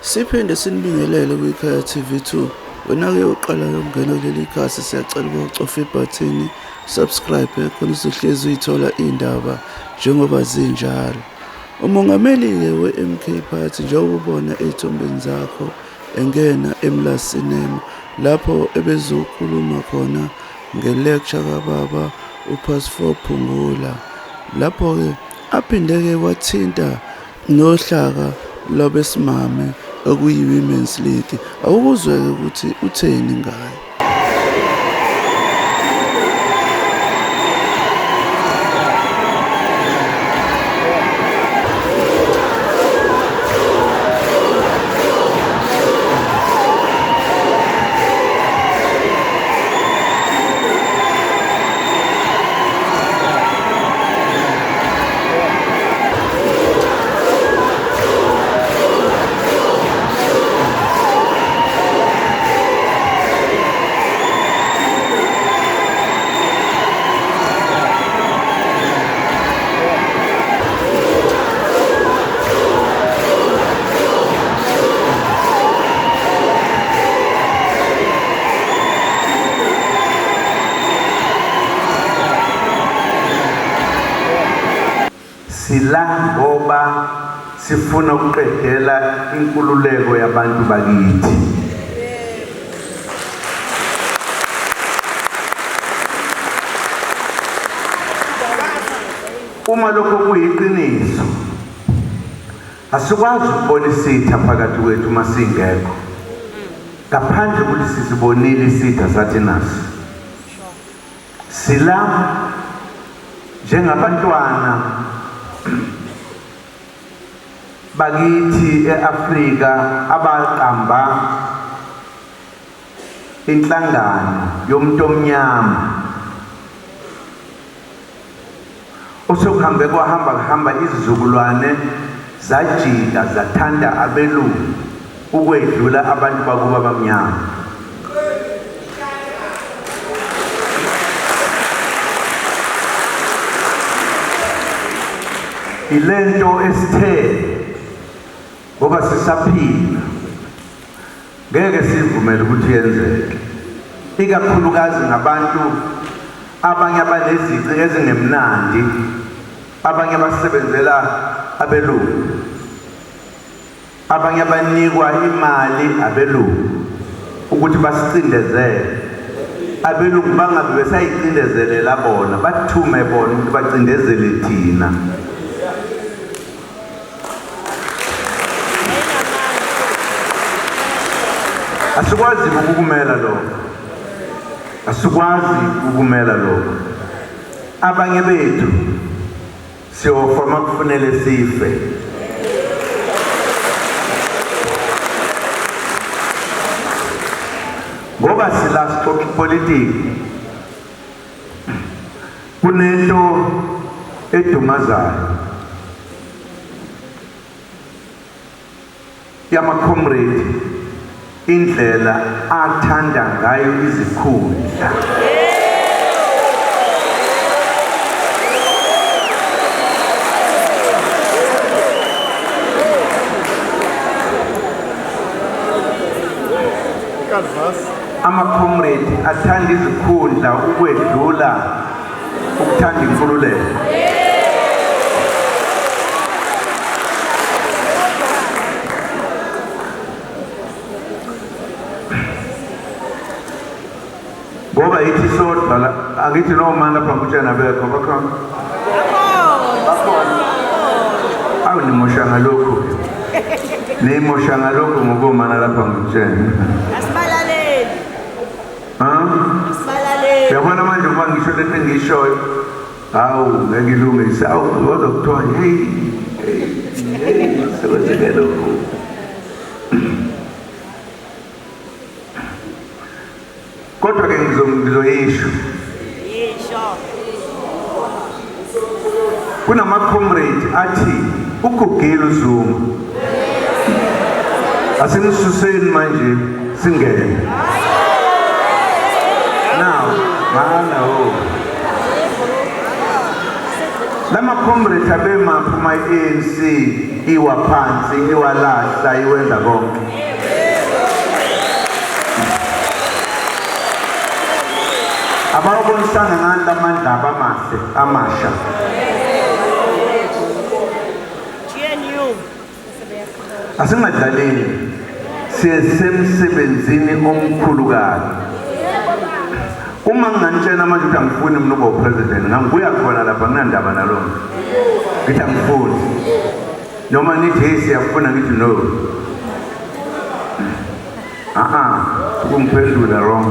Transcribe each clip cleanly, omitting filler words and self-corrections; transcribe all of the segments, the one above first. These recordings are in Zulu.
Siphinde sinibingelele kwikhaya TV2. Wena-ke uqala ukungena kuleli khasi, siyacela ukucofa ibhathini subscribe khona uzohlezi uyithola iy'ndaba njengoba zinjalo. Umongameli-ke we-MK Party njengoba ubona ey'thombeni zakho engena eMlazi Cinema lapho ebezokhuluma khona nge-lecture kababa uPhasifo Phungula. Lapho-ke aphinde-ke wathinta nohlaka lwabesimame okuyi-Women's League. Awukuzwe-ke ukuthi utheni ngayo. Sila ngoba sifuna ukuqedela inkululeko yabantu bakithi. Uma lokho kuyiqiniso, asikwazi ukubona isitha phakathi kwethu masingekho. Ngaphandle ukuthi sisibonile isitha sathi nasi. Sila njengabantwana bakithi eAfrika abaqamba inhlangano yomuntu omnyama osokuhambe kwahamba izizukulwane zajika zathanda abelungu ukwedlula abantu bakuba abamnyama. Ilento esithe ngoba sisaphila ngeke sivumele ukuthi yenzeke, ikakhulukazi ngabantu abanye abanezici ezingemnandi, abanye abasebenzela abelungu, abanye abanikwa imali abelungu ukuthi basicindezele. Abelungu bangabe besayicindezelela bona, bathume bona ukuthi bacindezele thina. Asikwazi ukukumela lokho. Asikwazi ukukumela lokho. Abanye bethu siyofama kufanele sife. Ngoba silasixoxa politiki, kunento edumazayo yama-comrade, indlela athanda ngayo izikhundla. Ama-comrade athanda izikhundla ukwedlula ukuthanda inkululeko. Ngoba ithi sodwa la angithi no mana lapha ngutshana bekho bakhona. Awu nimosha ngalokho. Nimosha ngalokho ngokomana lapha ngutshana. Asibalaleli. Asibalaleli. Yabona manje uma ngisho lento engishoyo. Hawu ngeke ilungise. Awu kodwa kuthiwa hey sekwenzeke lokho. Kodwa ke ngizoyisho. Kunama-comrade athi ukugila uZungu. Asinisuseni manje singene. Now, mana lama comrade abema phuma ANC iwa phansi iwalahla iwenza konke abawubonisana ngani lamandla abamahle amasha asingadlaleni sisemsebenzini omkhulukazi uma nginganitshela manje ukuthi angifuni mina ukuba president ngangibuya khona lapha nginandaba nalona ngithi angifuni noma nithi hey siyafuna ngithi no ukungiphendula wrong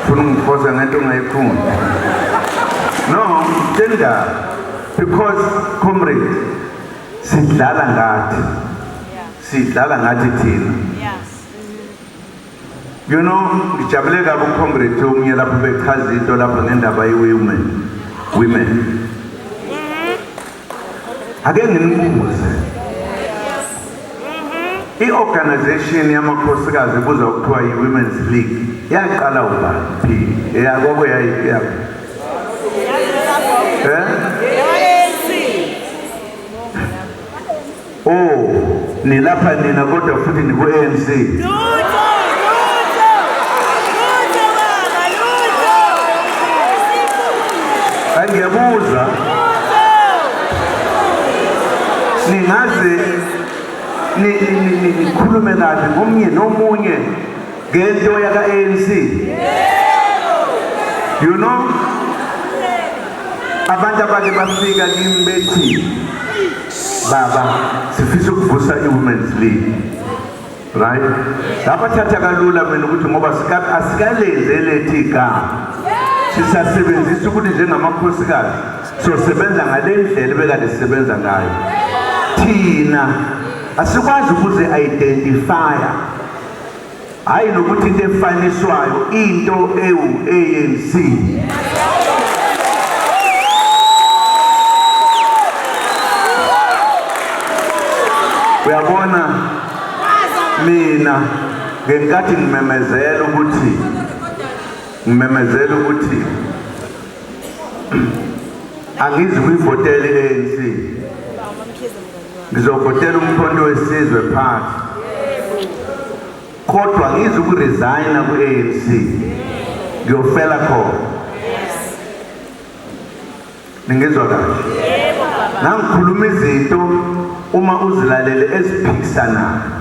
funa ungifosa ngento ongayifuni no tenda because comrade sidlala ngathi thina you know ngijabule kabi ucomrade omunye lapho bechaza into lapho ngendaba women ake nginibuze i-organization yamakhosikazi ebuzwa kuthiwa yi-Women's League yaqala ubani yakwabo yayiyaphi nilapha nina kodwa futhi niku-ANC ngiyabuza ningaze nikhulume kahle ngomnye nomunye ngento yaka-ANC you know abantu abake bafika kimi bethi baba sifisa ukuvusa i-Women's League right lapha thatha kalula mina ukuthi ngoba asikalezeleti igama sisasebenzisa ukuthi njengamakhosikazi sosebenza ngale ndlela ebekade sisebenza ngayo thina asikwazi ukuze-identifya hayi nokuthi into efaniswayo into ewu-ANC uyabona mina ngenkathi ngimemezela ukuthi angizi kuyivotela i-ANC ngizovotela umkhonto wesizwe phansi kodwa ngizi ukuresigna ku-ANC ngiyofela khona ningizwa kahle nangikhuluma izinto uma uzilalele eziphikisanayo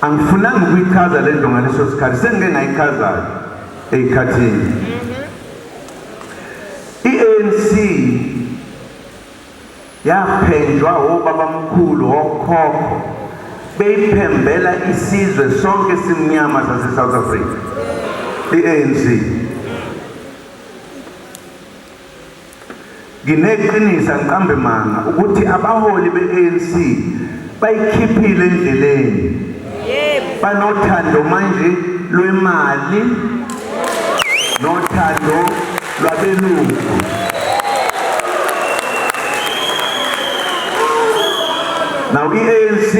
angifunanga ukuyichaza le nto ngaleso sikhathi sengike ngayichazayo ey'khathini i-ANC yaphenjwa obabamkhulu okhokho beyiphembela isizwe sonke simnyama sase-South Africa i-ANC ngineqinisa ngiqambe manga ukuthi abaholi be-ANC bayikhiphile endleleni banothando manje lwemali nothando lwabelungu now i-ANC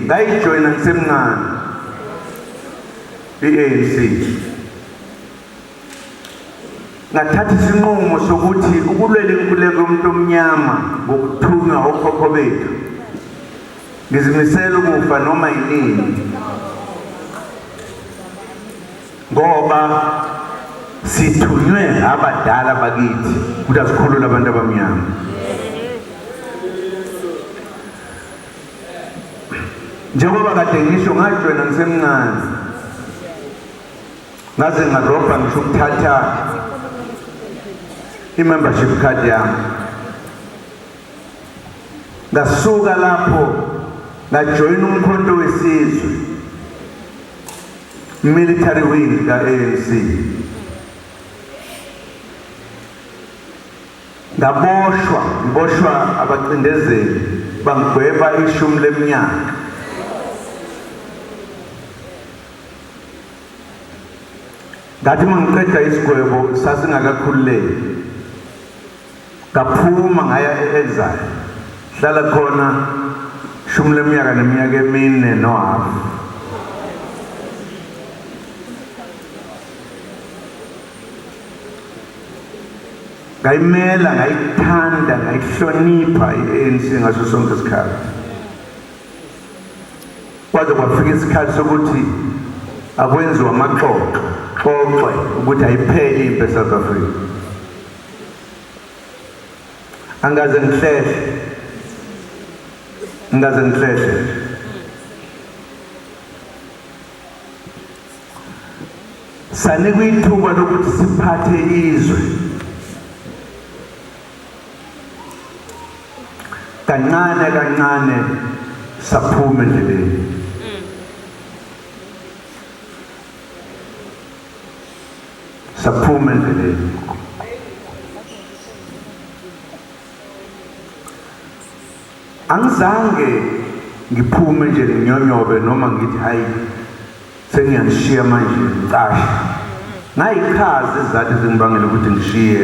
ngayijoyina ngisemncane i-ANC ngathatha isinqumo sokuthi ukulwela inkululeko yomuntu omnyama ngokuthunywa okhokho bethu ngizimisela ukufa noma yinini ngoba sithunywe abadala bakithi ukuthi asikhulule abantu abamnyama njengoba kade ngisho ngajoyina ngisemncane ngaze ngarobha ngisho ukuthatha i-membership card yami ngasuka lapho ngajoyina umkhonto wesizwe military wing ka-ANC ngiboshwa abacindezeli bangigweba 10 leminyaka ngathi mangiqeda isigwebo sasingakakhululeki ngaphuma ngaya e-exile hlala khona 10 leminyaka neminyaka emine nohafu ngayimela ngayithanda ngayihlonipha i-ANC ngaso sonke isikhathi kwaze kwafika isikhathi sokuthi akwenziwa amaxoxwe ukuthi ayiphele impi eSouth Africa angaze ngihlehle sanikwe ithuba lokuthi siphathe izwe kancane saphuma endleleni angizange ngiphume nje nginyonyobe noma ngithi hayi sengiyanishiya manje ngicashe ngayikhazi izathu zingibangela ukuthi ngishiye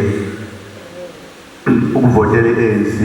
ukuvotela i-ANC